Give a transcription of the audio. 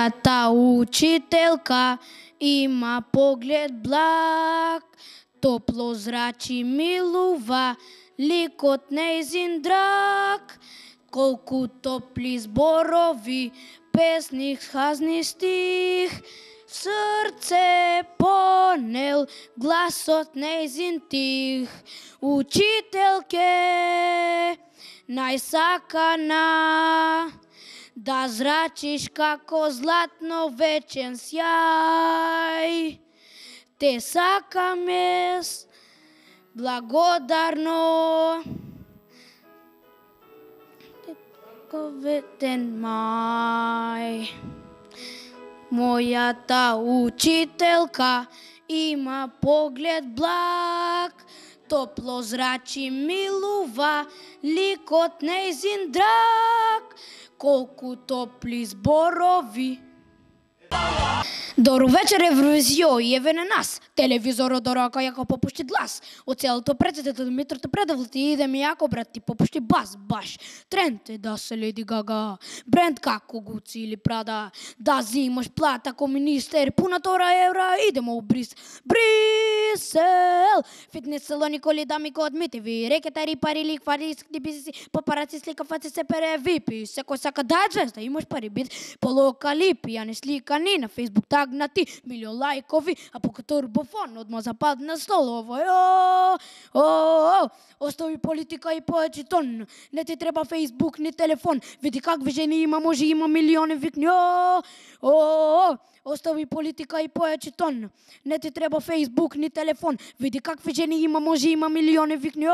Моята учителка има поглед благ, топло зрачи милува лик от нейзин драг. Колко топли зборови, песни хазни стих, в сърце понел глас от нейзин тих. Учителке, най-сакана, да зрачиш како златно вечен сјај. Те сакаме благодарно, ветен мај. Мојата учителка има поглед благ, топло зрачи милува лик от нейзин драг. Колку топли зборови. Добро вечер, Евровизио, и еве на нас. Телевизорот до рака јако попушти глас. Од целото председател Димитрото предавил ти иде ми јако брат ти попушти бас баш. Тренд е да се Леди Гага, бренд како Гуци или Прада. Да зимаш плата ко министер, пуна тора евра, идемо у Брисел. Фитнес салони, коли дами ко одмитиви, рекетари, пари, ликвари, бизнеси, папараци, слика, фаци се пере випи. Секој сака да е звезда, имаш пари бит полокалипи, а не сликани на Фейсбук тагнати, милион лайкови, а пока турбофон одма западна столово. Остави политика и поети тон. Не ти треба Фейсбук ни телефон. Види какви жени има, може има милиони викни. Остави политика и поети тон. Не ти треба Фейсбук ни телефон. Види какви жени има, може има милиони викни.